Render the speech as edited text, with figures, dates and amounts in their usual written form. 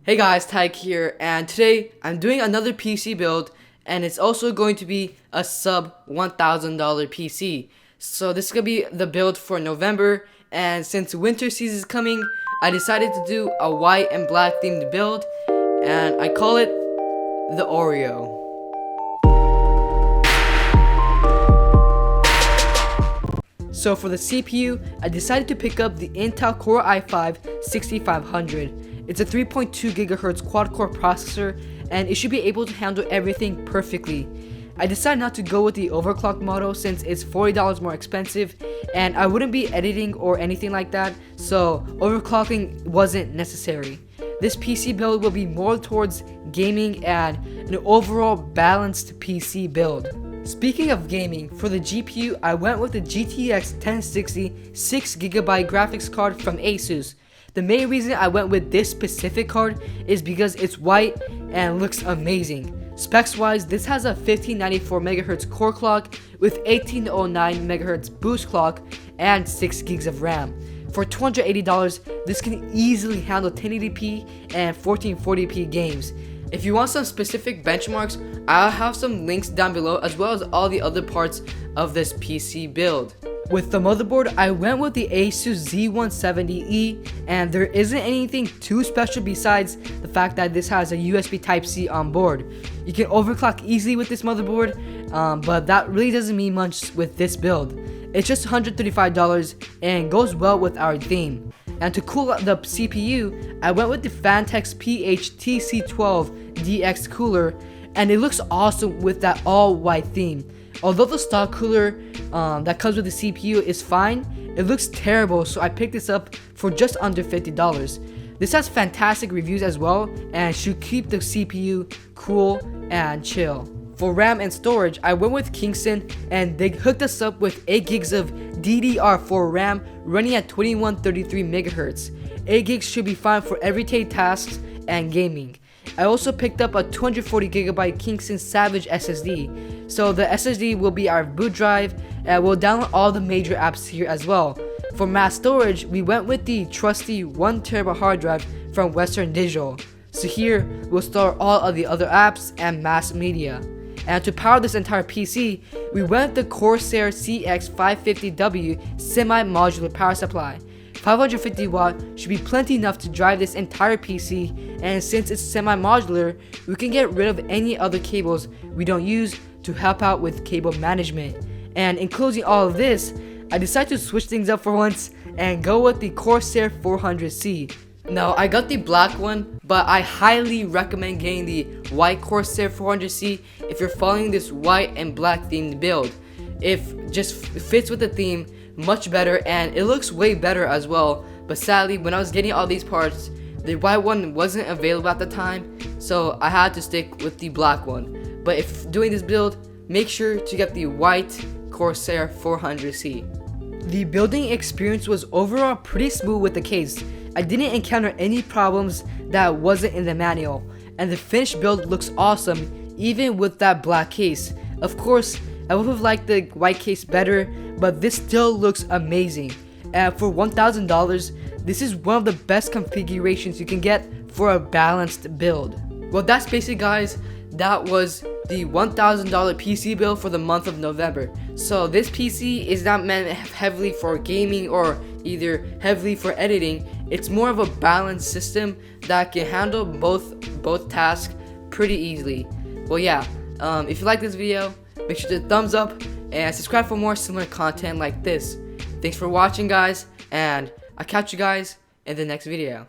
Hey guys, Taiga here, and today I'm doing another PC build, and it's also going to be a sub $1,000 PC. So this is going to be the build for November, and since winter season is coming, I decided to do a white and black themed build, and I call it the Oreo. So for the CPU, I decided to pick up the Intel Core i5-6500. It's a 3.2 GHz quad-core processor, and it should be able to handle everything perfectly. I decided not to go with the overclock model since it's $40 more expensive, and I wouldn't be editing or anything like that, so overclocking wasn't necessary. This PC build will be more towards gaming and an overall balanced PC build. Speaking of gaming, for the GPU, I went with the GTX 1060 6GB graphics card from Asus. The main reason I went with this specific card is because it's white and looks amazing. Specs wise, this has a 1594 MHz core clock with 1809 MHz boost clock and 6 gigs of RAM. For $280, this can easily handle 1080p and 1440p games. If you want some specific benchmarks, I'll have some links down below as well as all the other parts of this PC build. With the motherboard, I went with the Asus Z170E, and there isn't anything too special besides the fact that this has a USB Type-C on board. You can overclock easily with this motherboard, but that really doesn't mean much with this build. It's just $135 and goes well with our theme. And to cool out the CPU, I went with the Fantex PH-TC12DX cooler, and it looks awesome with that all-white theme. Although the stock cooler that comes with the CPU is fine, it looks terrible, so I picked this up for just under $50. This has fantastic reviews as well and should keep the CPU cool and chill. For RAM and storage, I went with Kingston, and they hooked us up with 8 gigs of DDR4 RAM running at 2133 MHz. 8 gigs should be fine for everyday tasks and gaming. I also picked up a 240GB Kingston Savage SSD. So the SSD will be our boot drive, and we'll download all the major apps here as well. For mass storage, we went with the trusty 1TB hard drive from Western Digital. So here, we'll store all of the other apps and mass media. And to power this entire PC, we went with the Corsair CX550W semi-modular power supply. 550 watt should be plenty enough to drive this entire PC, and since it's semi-modular, we can get rid of any other cables we don't use to help out with cable management. And in closing all of this, I decided to switch things up for once and go with the Corsair 400C. Now, I got the black one, but I highly recommend getting the white Corsair 400C if you're following this white and black themed build. It just fits with the theme much better, and it looks way better as well. But sadly, when I was getting all these parts, the white one wasn't available at the time, so I had to stick with the black one. But if doing this build, make sure to get the white Corsair 400C. The building experience was overall pretty smooth with the case. I didn't encounter any problems that wasn't in the manual, and the finished build looks awesome even with that black case. Of course, I would have liked the white case better, but this still looks amazing. And for $1,000, this is one of the best configurations you can get for a balanced build. Well, that's basically, guys. That was the $1,000 PC build for the month of November. So this PC is not meant heavily for gaming or either heavily for editing. It's more of a balanced system that can handle both tasks pretty easily. Well, yeah, if you like this video, make sure to thumbs up and subscribe for more similar content like this. Thanks for watching, guys, and I'll catch you guys in the next video.